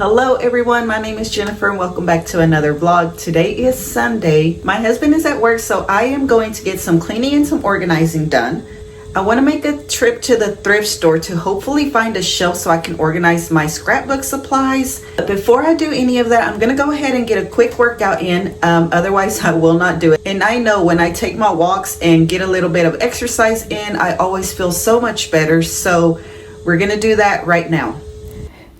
Hello everyone, my name is Jennifer and welcome back to another vlog. Today is Sunday. My husband is at work, so I am going to get some cleaning and some organizing done. I want to make a trip to the thrift store to hopefully find a shelf so I can organize my scrapbook supplies. But before I do any of that, I'm going to go ahead and get a quick workout in. Otherwise I will not do it. And I know when I take my walks and get a little bit of exercise in, I always feel so much better. So we're going to do that right now.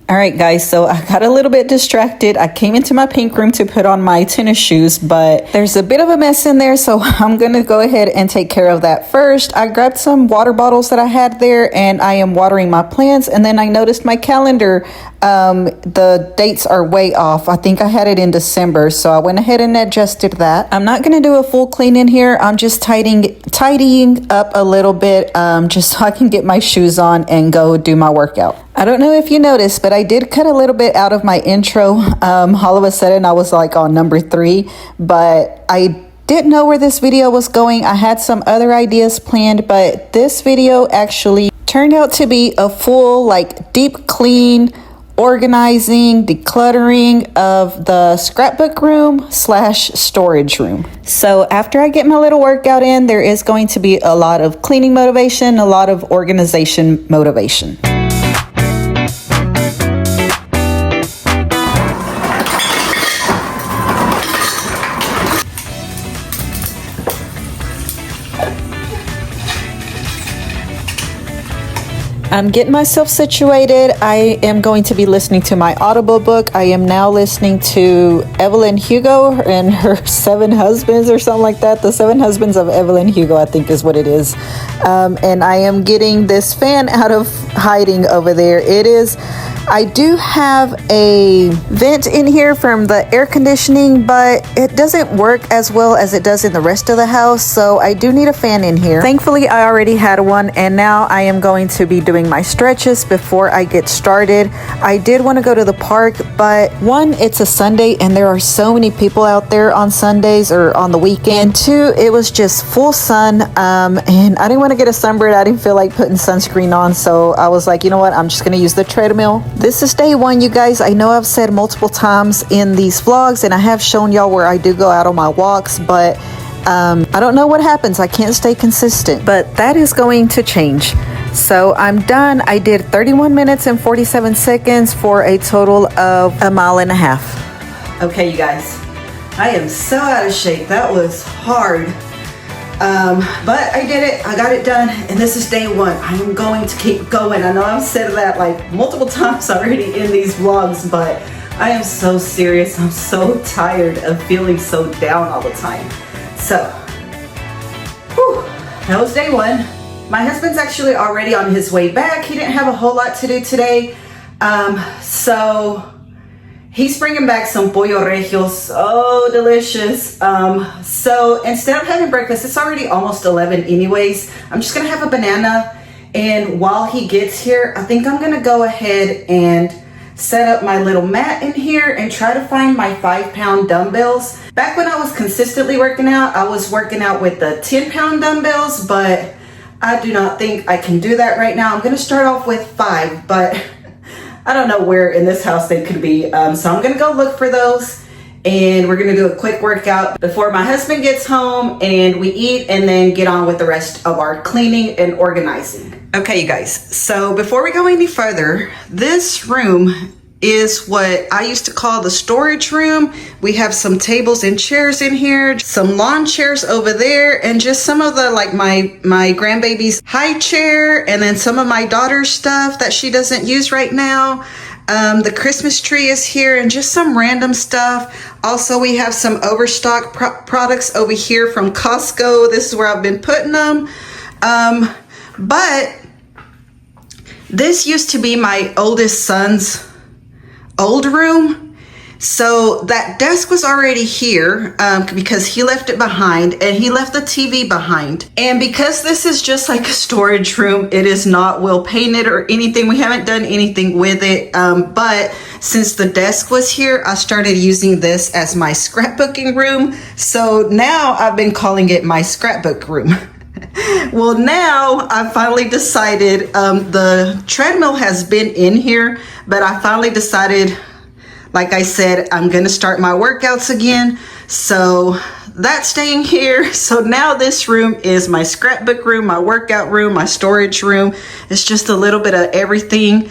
All right, guys, so I got a little bit distracted. I came into my pink room to put on my tennis shoes, but there's a bit of a mess in there, so I'm going to go ahead and take care of that first. I grabbed some water bottles that I had there, and I am watering my plants, and then I noticed my calendar, the dates are way off. I think I had it in December, so I went ahead and adjusted that. I'm not going to do a full clean in here. I'm just tidying up a little bit, just so I can get my shoes on and go do my workout. I don't know if you noticed, but I did cut a little bit out of my intro. All of a sudden I was like on number 3, but I didn't know where this video was going. I had some other ideas planned, but this video actually turned out to be a full, like, deep clean, organizing, decluttering of the scrapbook room / storage room. So after I get my little workout in, there is going to be a lot of cleaning motivation, a lot of organization motivation. I'm getting myself situated. I am going to be listening to my Audible book. I am now listening to Evelyn Hugo and her 7 husbands or something like that. The 7 husbands of Evelyn Hugo, I think is what it is. And I am getting this fan out of hiding over there. I do have a vent in here from the air conditioning, but it doesn't work as well as it does in the rest of the house. So I do need a fan in here. Thankfully, I already had one, and now I am going to be doing my stretches before I get started. I did want to go to the park, but one, it's a Sunday and there are so many people out there on Sundays or on the weekend. 2, it was just full sun, and I didn't want to get a sunburn. I didn't feel like putting sunscreen on, so I was like, you know what, I'm just going to use the treadmill. This is day 1, you guys. I know I've said multiple times in these vlogs, and I have shown y'all where I do go out on my walks, but I don't know what happens. I can't stay consistent, but that is going to change. So I'm done. I did 31 minutes and 47 seconds for a total of 1.5 miles. Okay, you guys, I am so out of shape. That was hard. But I did it. I got it done, and this is day 1. I am going to keep going. I know I've said that like multiple times already in these vlogs, but I am so serious. I'm so tired of feeling so down all the time. So, that was day 1. My husband's actually already on his way back. He didn't have a whole lot to do today. So he's bringing back some pollo regio, so delicious. So instead of having breakfast, it's already almost 11 anyways. I'm just gonna have a banana, and while he gets here, I think I'm gonna go ahead and set up my little mat in here and try to find my 5-pound dumbbells. Back when I was consistently working out, I was working out with the 10-pound dumbbells, but I do not think I can do that right now. I'm gonna start off with 5, but I don't know where in this house they could be. So I'm gonna go look for those, and we're gonna do a quick workout before my husband gets home and we eat, and then get on with the rest of our cleaning and organizing. Okay, you guys, so before we go any further, this room is what I used to call the storage room. We have some tables and chairs in here, some lawn chairs over there, and just some of the, like, my grandbaby's high chair, and then some of my daughter's stuff that she doesn't use right now. The Christmas tree is here, and just some random stuff. Also, we have some overstock products over here from Costco. This is where I've been putting them. But this used to be my oldest son's old room, so that desk was already here because he left it behind, and he left the TV behind. And because this is just like a storage room, it is not well painted or anything. We haven't done anything with it, but since the desk was here, I started using this as my scrapbooking room. So now I've been calling it my scrapbook room. Well, now I finally decided, the treadmill has been in here, but I finally decided Like I said, I'm gonna start my workouts again, so that's staying here. So now this room is my scrapbook room, my workout room, my storage room. It's just a little bit of everything.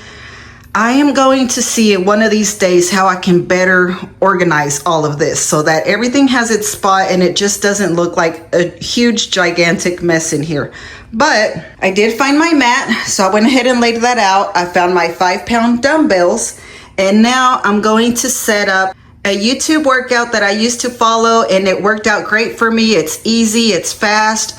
I am going to see one of these days how I can better organize all of this so that everything has its spot and it just doesn't look like a huge gigantic mess in here. But I did find my mat, so I went ahead and laid that out. I found my 5-pound dumbbells, and now I'm going to set up a YouTube workout that I used to follow, and it worked out great for me. It's easy, it's fast.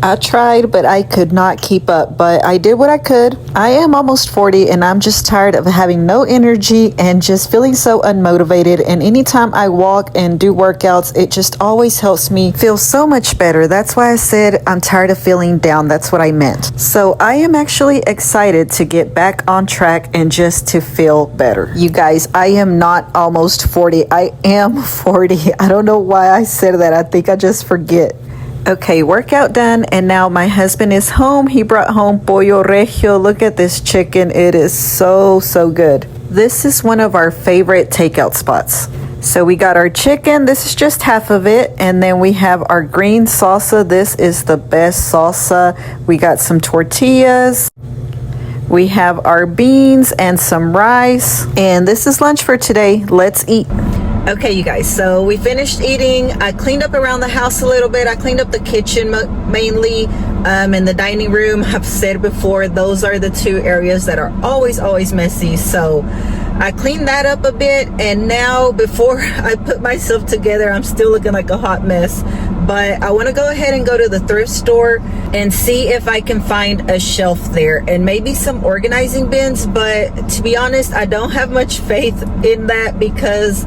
I tried, but I could not keep up, but I did what I could. I am almost 40 and I'm just tired of having no energy and just feeling so unmotivated. And anytime I walk and do workouts, it just always helps me feel so much better. That's why I said I'm tired of feeling down. That's what I meant. So I am actually excited to get back on track and just to feel better. You guys, I am not almost 40. I am 40. I don't know why I said that. I think I just forget. Okay, workout done, and now my husband is home. He brought home pollo regio. Look at this chicken. It is so good. This is one of our favorite takeout spots. So we got our chicken. This is just half of it. And then we have our green salsa. This is the best salsa. We got some tortillas. We have our beans and some rice. And this is lunch for today. Let's eat. Okay, you guys, so we finished eating. I cleaned up around the house a little bit. I cleaned up the kitchen mainly, and the dining room. I've said before, those are the two areas that are always messy. So I cleaned that up a bit, and now before I put myself together, I'm still looking like a hot mess. But I want to go ahead and go to the thrift store and see if I can find a shelf there and maybe some organizing bins. But to be honest, I don't have much faith in that because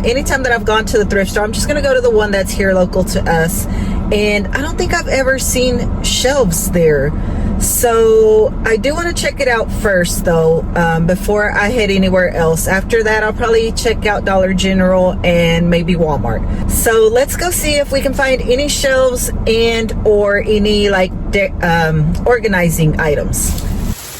anytime that I've gone to the thrift store, I'm just going to go to the one that's here local to us. And I don't think I've ever seen shelves there. So I do want to check it out first though, before I head anywhere else. After that, I'll probably check out Dollar General and maybe Walmart. So let's go see if we can find any shelves and or any like organizing items.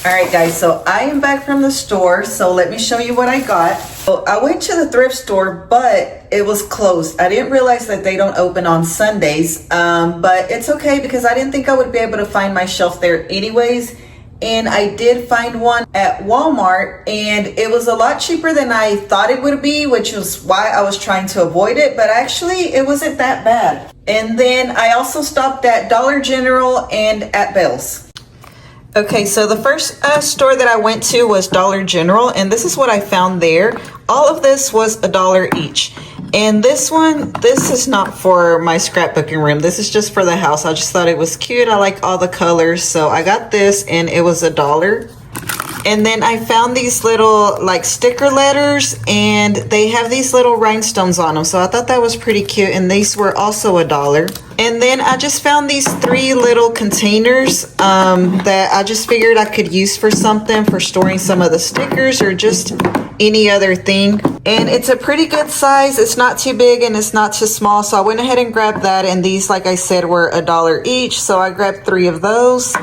All right, guys, so I am back from the store, so let me show you what I got. So I went to the thrift store, but it was closed. I didn't realize that they don't open on Sundays, but it's okay because I didn't think I would be able to find my shelf there anyways. And I did find one at Walmart, and it was a lot cheaper than I thought it would be, which was why I was trying to avoid it, but actually it wasn't that bad. And then I also stopped at Dollar General and at Bell's. Okay, so the first store that I went to was Dollar General, and this is what I found there. All of this was $1 each. And this one, this is not for my scrapbooking room. This is just for the house. I just thought it was cute. I like all the colors. So I got this and it was $1. And then I found these little like sticker letters, and they have these little rhinestones on them. So I thought that was pretty cute. And these were also $1. And then I just found these 3 little containers that I just figured I could use for something, for storing some of the stickers or just any other thing. And it's a pretty good size. It's not too big and it's not too small. So I went ahead and grabbed that. And these, like I said, were $1 each. So I grabbed 3 of those.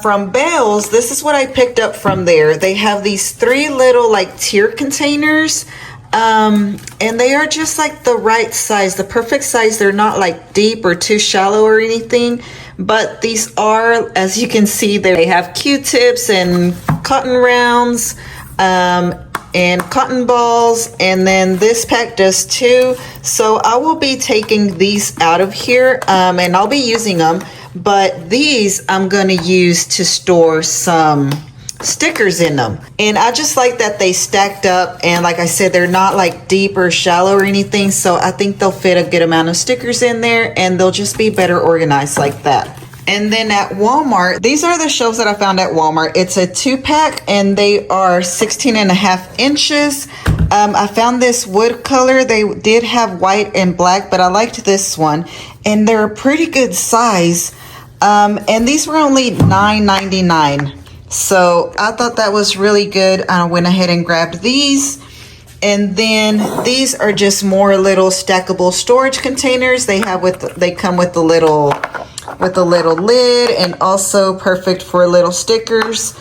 From Bell's, this is what I picked up from there. They have these 3 little like tier containers. And they are just like the right size, the perfect size. They're not like deep or too shallow or anything, but these are, as you can see, they have Q-tips and cotton rounds, and cotton balls, and then this pack does too. So I will be taking these out of here, and I'll be using them, but these I'm going to use to store some stickers in them. And I just like that they stacked up, and like I said, they're not like deep or shallow or anything, so I think they'll fit a good amount of stickers in there, and they'll just be better organized like that. And then at Walmart, these are the shelves that I found at Walmart. It's a 2-pack and they are 16.5 inches. I found this wood color. They did have white and black, but I liked this one, and they're a pretty good size. And these were only $9.99. So I thought that was really good. I went ahead and grabbed these. And then these are just more little stackable storage containers. They come with the little lid, and also perfect for little stickers.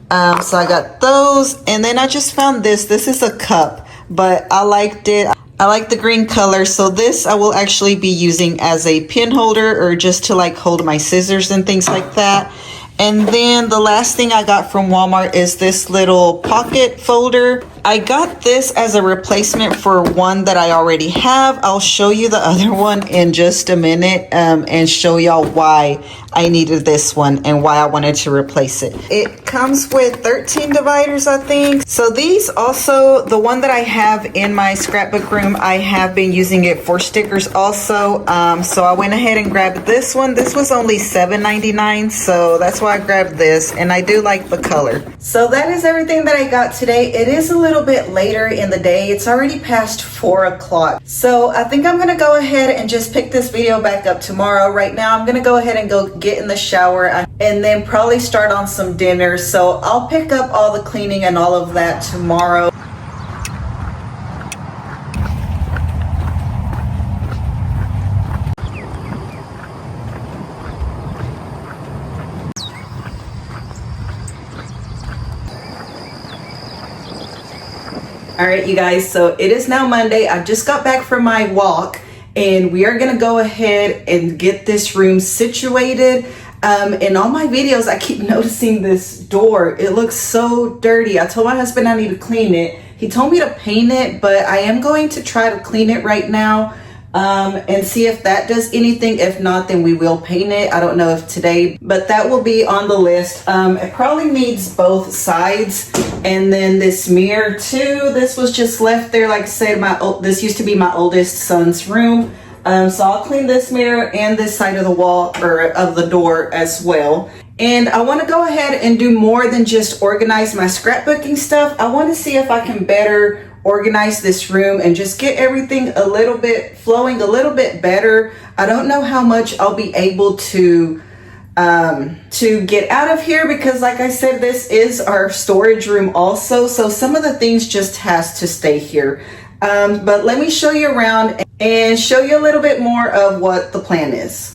So I got those. And then I just found this. This is a cup, but I liked it. I like the green color, so this I will actually be using as a pin holder or just to like hold my scissors and things like that. And then the last thing I got from Walmart is this little pocket folder. I got this as a replacement for one that I already have. I'll show you the other one in just a minute and show y'all why I needed this one and why I wanted to replace it. It comes with 13 dividers, I think. So these also, the one that I have in my scrapbook room, I have been using it for stickers also. So I went ahead and grabbed this one. This was only $7.99, so that's why I grabbed this, and I do like the color. So that is everything that I got today. It is a little bit later in the day. It's already past 4 o'clock. So I think I'm gonna go ahead and just pick this video back up tomorrow. Right now I'm gonna go ahead and go get in the shower and then probably start on some dinner. So I'll pick up all the cleaning and all of that tomorrow. All right, you guys, so it is now Monday. I just got back from my walk and we are gonna go ahead and get this room situated. In all my videos, I keep noticing this door. It looks so dirty. I told my husband I need to clean it. He told me to paint it, but I am going to try to clean it right now and see if that does anything. If not, then we will paint it. I don't know if today, but that will be on the list. It probably needs both sides. And then this mirror too, this was just left there. Like I said, this used to be my oldest son's room. So I'll clean this mirror and this side of the wall or of the door as well. And I want to go ahead and do more than just organize my scrapbooking stuff. I want to see if I can better organize this room and just get everything a little bit flowing a little bit better. I don't know how much I'll be able to get out of here because like I said, this is our storage room also. So some of the things just has to stay here. But let me show you around and show you a little bit more of what the plan is.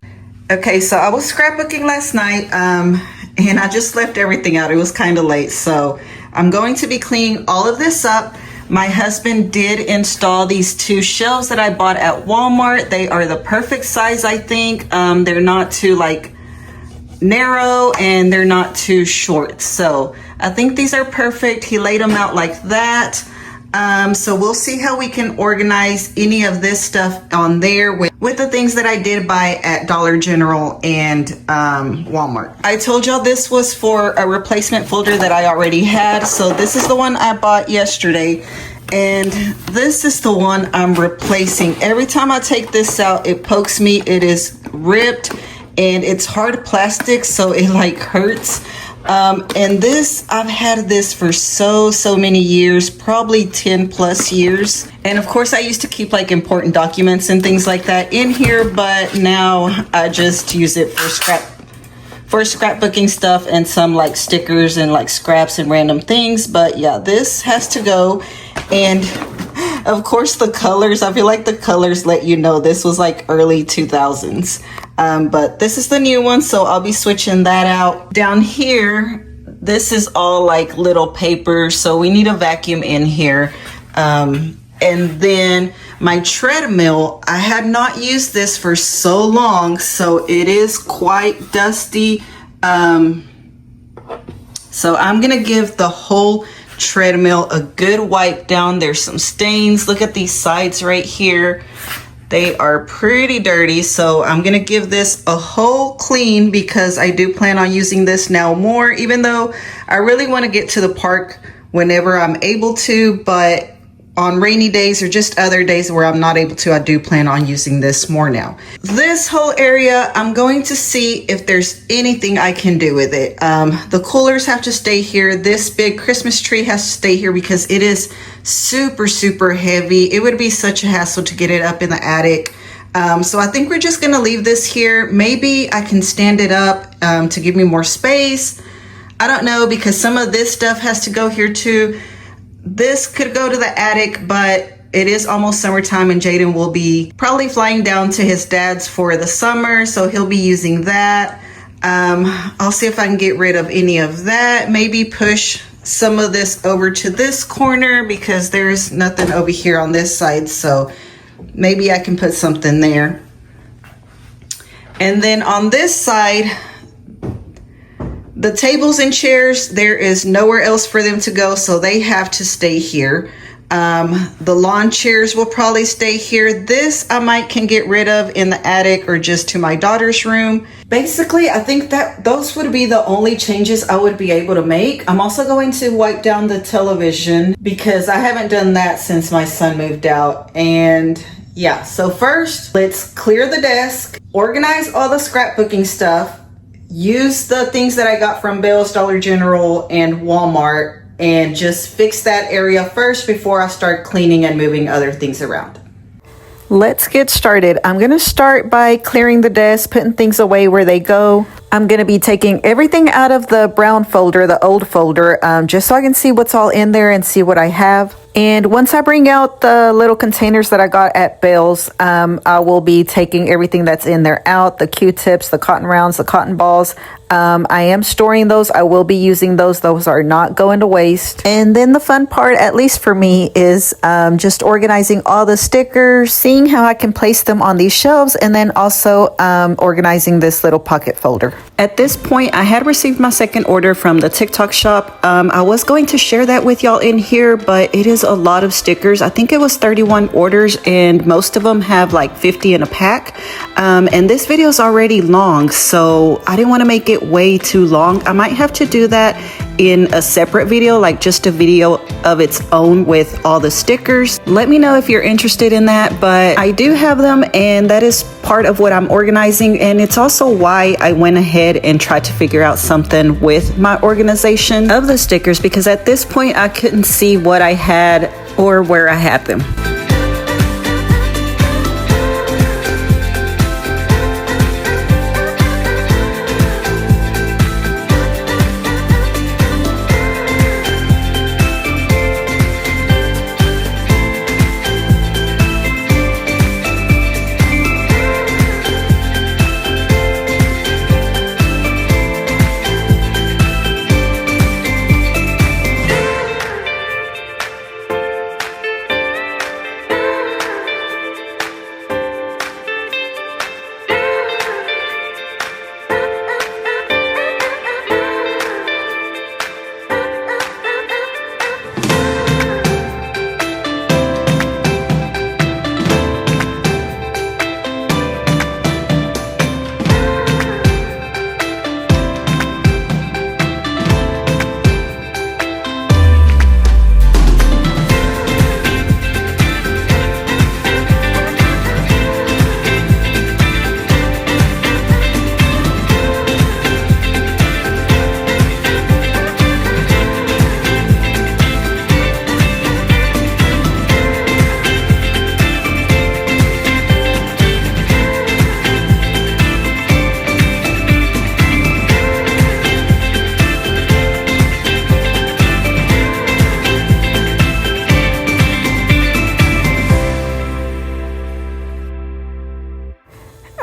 Okay, so I was scrapbooking last night and I just left everything out. It was kind of late. So I'm going to be cleaning all of this up. My husband did install these 2 shelves that I bought at Walmart. They are the perfect size, I think. They're not too like narrow and they're not too short. So I think these are perfect. He laid them out like that. So we'll see how we can organize any of this stuff on there with the things that I did buy at Dollar General and Walmart. I told y'all this was for a replacement folder that I already had. So this is the one I bought yesterday. And this is the one I'm replacing. Every time I take this out, it pokes me. It is ripped and it's hard plastic, so it like hurts. And this, I've had this for so many years, probably 10 plus years. And of course I used to keep like important documents and things like that in here, but now I just use it for scrapbooking stuff and some like stickers and like scraps and random things. But yeah, this has to go. And of course the colors, I feel like the colors let you know this was like early 2000s. But this is the new one, so I'll be switching that out. Down here, this is all like little paper, so we need a vacuum in here. And then my treadmill, I had not used this for so long, so it is quite dusty. So I'm gonna give the whole treadmill a good wipe down. There's some stains. Look at these sides right here. They are pretty dirty, so I'm gonna give this a whole clean because I do plan on using this now more, even though I really want to get to the park whenever I'm able to, but on rainy days or just other days where I'm not able to, I do plan on using this more now. This whole area, I'm going to see if there's anything I can do with it. The coolers have to stay here. This big Christmas tree has to stay here because it is super heavy. It would be such a hassle to get it up in the attic. So I think we're just gonna leave this here. Maybe I can stand it up to give me more space. I don't know, because some of this stuff has to go here too. This could go to the attic, but it is almost summertime and Jaden will be probably flying down to his dad's for the summer, so he'll be using that. I'll see if I can get rid of any of that. Maybe push some of this over to this corner because there's nothing over here on this side, so maybe I can put something there. And then on this side, the tables and chairs, there is nowhere else for them to go, so they have to stay here. The lawn chairs will probably stay here. This I might can get rid of in the attic or just to my daughter's room. Basically, I think that those would be the only changes I would be able to make. I'm also going to wipe down the television because I haven't done that since my son moved out. And yeah, so first, let's clear the desk, organize all the scrapbooking stuff, use the things that I got from Bell's, Dollar General, and Walmart, and just fix that area first before I start cleaning and moving other things around. Let's get started. I'm going to start by clearing the desk, putting things away where they go. I'm going to be taking everything out of the brown folder, the old folder, just so I can see what's all in there and see what I have. And once I bring out the little containers that I got at Bell's, I will be taking everything that's in there out, the Q-tips, the cotton rounds, the cotton balls. I am storing those. I will be using those. Those are not going to waste. And then the fun part, at least for me, is just organizing all the stickers, seeing how I can place them on these shelves, and then also organizing this little pocket folder. At this point, I had received my second order from the TikTok shop. I was going to share that with y'all in here, but it is a lot of stickers. I think it was 31 orders, and most of them have like 50 in a pack. And this video is already long, so I didn't want to make it way too long. I might have to do that in a separate video, like just a video of its own with all the stickers. Let me know if you're interested in that, but I do have them, and that is part of what I'm organizing, and it's also why I went ahead and tried to figure out something with my organization of the stickers, because at this point I couldn't see what I had or where I had them.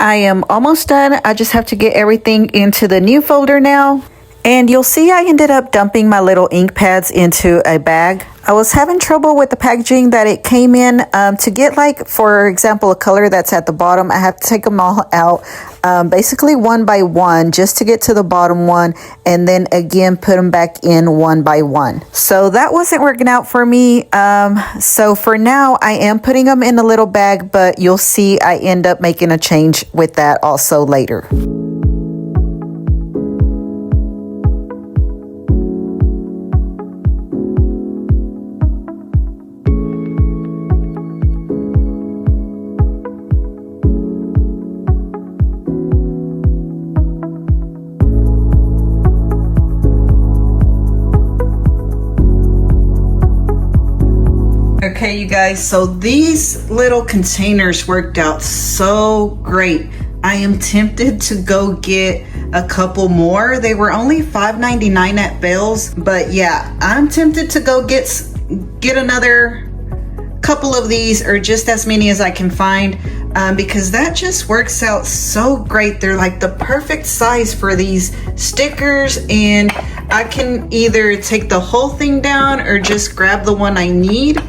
I am almost done. I just have to get everything into the new folder now. And you'll see I ended up dumping my little ink pads into a bag. I was having trouble with the packaging that it came in. To get, like, for example, a color that's at the bottom, I have to take them all out, basically one by one, just to get to the bottom one, and then again put them back in one by one. So that wasn't working out for me. So for now, I am putting them in a little bag, but you'll see I end up making a change with that also later. Okay, you guys, so these little containers worked out so great. I am tempted to go get a couple more. They were only $5.99 at Bell's, but yeah, I'm tempted to go get another couple of these, or just as many as I can find, because that just works out so great. They're like the perfect size for these stickers, and I can either take the whole thing down or just grab the one I need.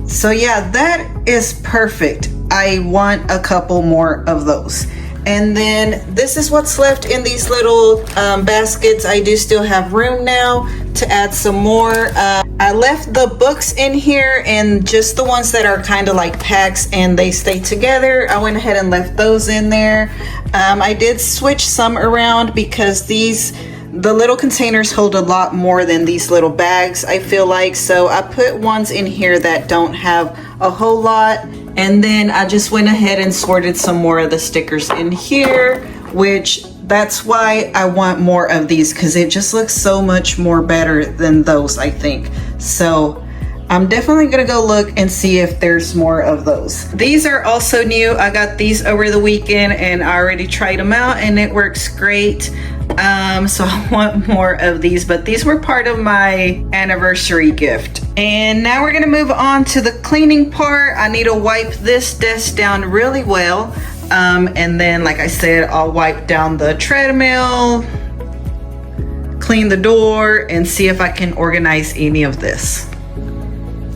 So yeah, that is perfect. I want a couple more of those. And then this is what's left in these little baskets. I do still have room now to add some more. I left the books in here and just the ones that are kind of like packs and they stay together. I went ahead and left those in there. I did switch some around because the little containers hold a lot more than these little bags, I feel like. So I put ones in here that don't have a whole lot. And then I just went ahead and sorted some more of the stickers in here, which that's why I want more of these, because it just looks so much more better than those, I think. So I'm definitely gonna go look and see if there's more of those. These are also new. I got these over the weekend and I already tried them out and it works great. So I want more of these, but these were part of my anniversary gift. And now we're gonna move on to the cleaning part. I need to wipe this desk down really well. And then, like I said, I'll wipe down the treadmill, clean the door, and see if I can organize any of this.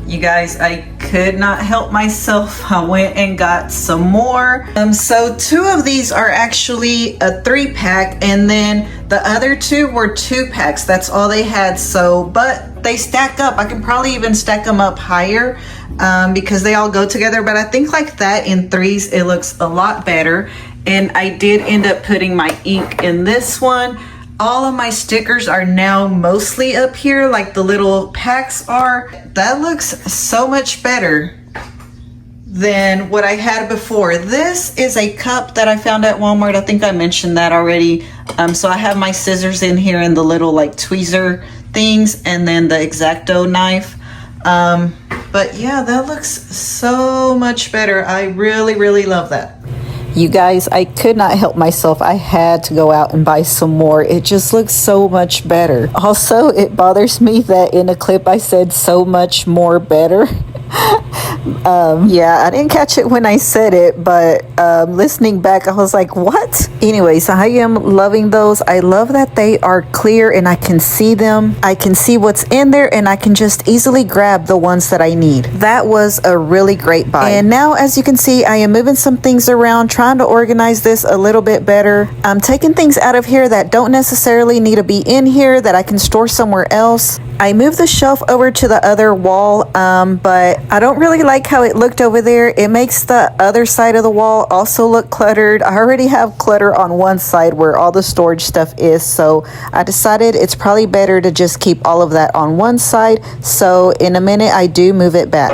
You guys, I could not help myself. I went and got some more. So 2 of these are actually a 3-pack, and then the other 2 were 2-packs. That's all they had. So, but they stack up. I can probably even stack them up higher because they all go together. But I think like that in 3s, it looks a lot better. And I did end up putting my ink in this one. All of my stickers are now mostly up here like the little packs are. That looks so much better than what I had before. This is a cup that I found at Walmart. I think I mentioned that already. So I have my scissors in here and the little like tweezer things and then the X-Acto knife. But yeah, that looks so much better. I really, really love that. You guys, I could not help myself. I had to go out and buy some more. It just looks so much better. Also, it bothers me that in a clip I said so much more better. Yeah, I didn't catch it when I said it, but listening back, I was like, what? Anyways, I am loving those. I love that they are clear and I can see them. I can see what's in there and I can just easily grab the ones that I need. That was a really great buy. And now, as you can see, I am moving some things around, trying to organize this a little bit better. I'm taking things out of here that don't necessarily need to be in here that I can store somewhere else. I moved the shelf over to the other wall, but I don't really like how it looked over there. It makes the other side of the wall also look cluttered. I already have clutter on one side where all the storage stuff is, so I decided it's probably better to just keep all of that on one side. So in a minute, I do move it back.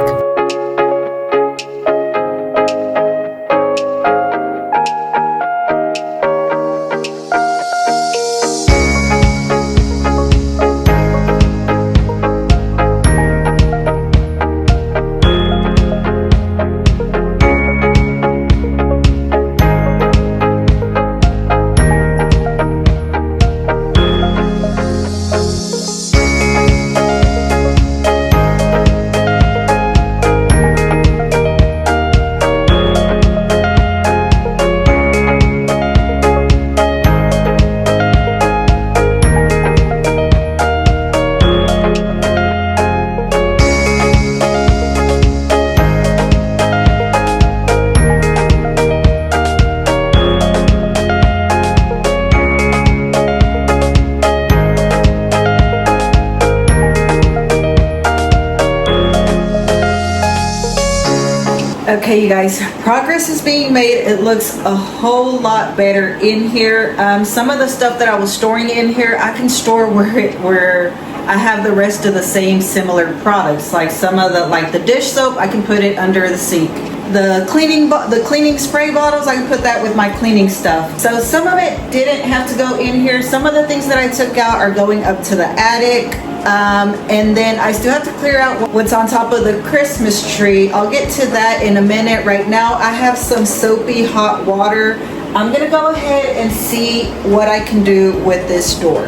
Okay, you guys, progress is being made. It looks a whole lot better in here. Some of the stuff that I was storing in here, I can store where I have the rest of the same similar products. Like some of the dish soap, I can put it under the sink. The cleaning spray bottles, I can put that with my cleaning stuff. So some of it didn't have to go in here. Some of the things that I took out are going up to the attic. And then I still have to clear out what's on top of the Christmas tree. I'll get to that in a minute. Right now, I have some soapy hot water. I'm gonna go ahead and see what I can do with this door.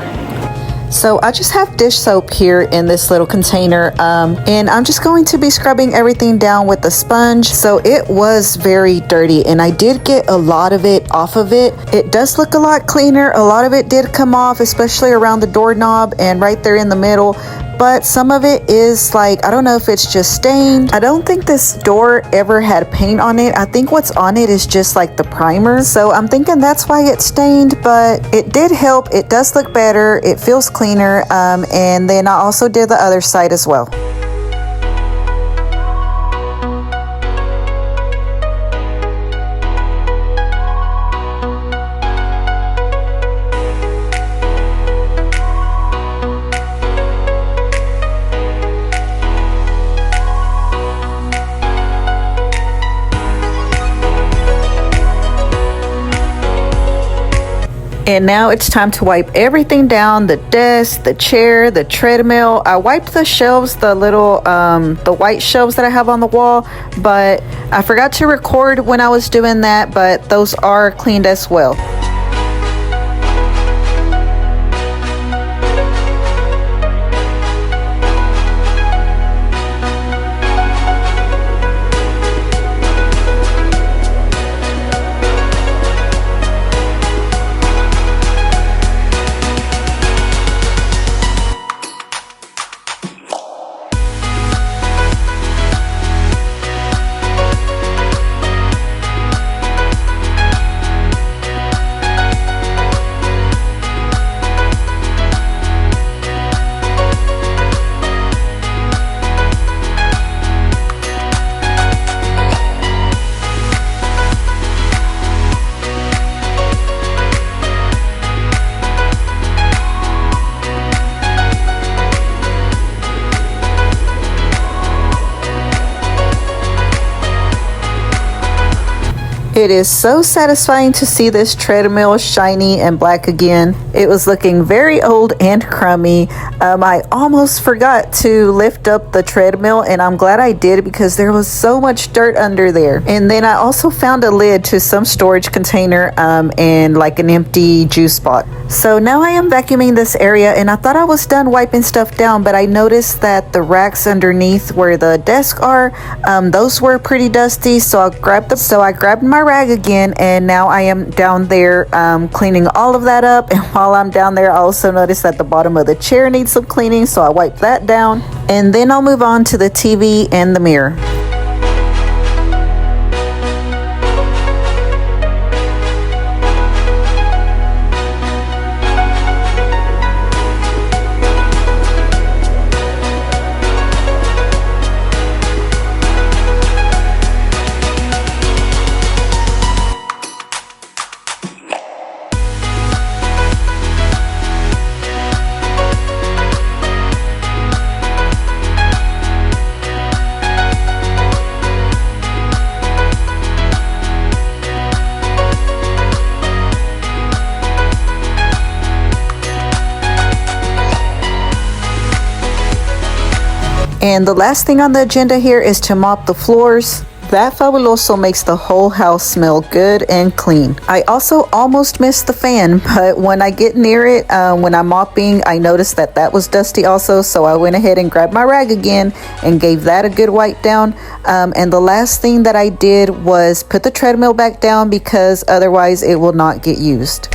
So I just have dish soap here in this little container, and I'm just going to be scrubbing everything down with a sponge. So it was very dirty, and I did get a lot of it off of it. It does look a lot cleaner. A lot of it did come off, especially around the doorknob and right there in the middle. But some of it is like, I don't know if it's just stained. I don't think this door ever had paint on it. I think what's on it is just like the primer. So I'm thinking that's why it's stained, but it did help. It does look better. It feels cleaner. And then I also did the other side as well. And now it's time to wipe everything down, the desk, the chair, the treadmill. I wiped the shelves, the little, the white shelves that I have on the wall, but I forgot to record when I was doing that, but those are cleaned as well. It is so satisfying to see this treadmill shiny and black again. It was looking very old and crummy. I almost forgot to lift up the treadmill, and I'm glad I did because there was so much dirt under there. And then I also found a lid to some storage container and like an empty juice box. So now I am vacuuming this area, and I thought I was done wiping stuff down, but I noticed that the racks underneath where the desks are, those were pretty dusty. So I grabbed my rag again, and now I am down there cleaning all of that up. And while I'm down there, I also noticed that the bottom of the chair needs some cleaning, so I wiped that down, and then I'll move on to the TV and the mirror. And the last thing on the agenda here is to mop the floors. That fabuloso makes the whole house smell good and clean. I also almost missed the fan, but when I get near it, when I'm mopping, I noticed that that was dusty also, so I went ahead and grabbed my rag again and gave that a good wipe down. And the last thing that I did was put the treadmill back down because otherwise it will not get used.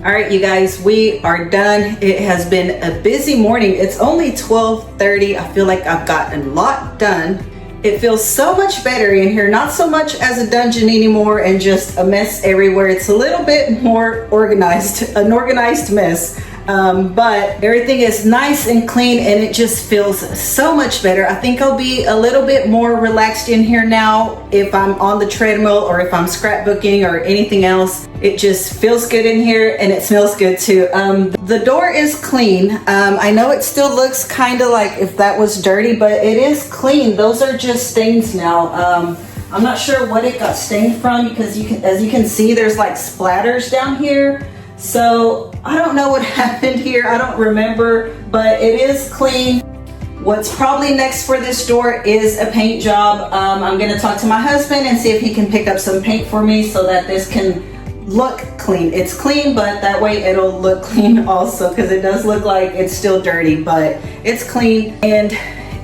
All right, you guys, we are done. It has been a busy morning. It's only 12:30. I feel like I've gotten a lot done. It feels so much better in here, not so much as a dungeon anymore and just a mess everywhere. It's a little bit more organized, an organized mess. But everything is nice and clean and it just feels so much better. I think I'll be a little bit more relaxed in here now if I'm on the treadmill or if I'm scrapbooking or anything else. It just feels good in here and it smells good too. The door is clean. I know it still looks kind of like if that was dirty, but it is clean. Those are just stains now. I'm not sure what it got stained from because as you can see, there's like splatters down here. So I don't know what happened here. I don't remember, but it is clean. What's probably next for this door is a paint job. I'm gonna talk to my husband and see if he can pick up some paint for me so that this can look clean. It's clean, but that way it'll look clean also because it does look like it's still dirty, but it's clean. And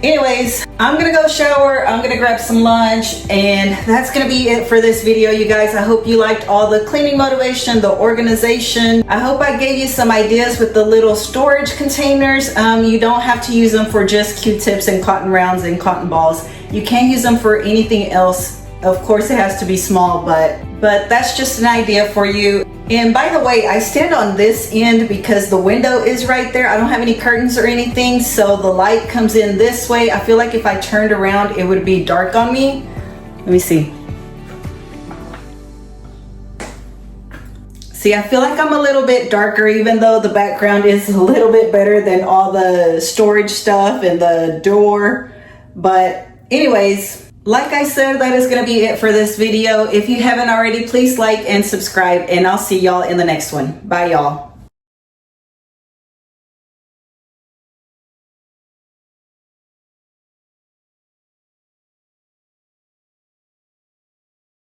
anyways, I'm gonna go shower, I'm gonna grab some lunch, and that's gonna be it for this video, you guys. I hope you liked all the cleaning motivation, the organization. I hope I gave you some ideas with the little storage containers. You don't have to use them for just Q-tips and cotton rounds and cotton balls. You can use them for anything else. Of course, it has to be small, but that's just an idea for you. And by the way, I stand on this end because the window is right there. I don't have any curtains or anything, so the light comes in this way. I feel like if I turned around, it would be dark on me. Let me see. See, I feel like I'm a little bit darker, even though the background is a little bit better than all the storage stuff and the door. But anyways, like I said, that is going to be it for this video. If you haven't already, please like and subscribe, and I'll see y'all in the next one. Bye, y'all.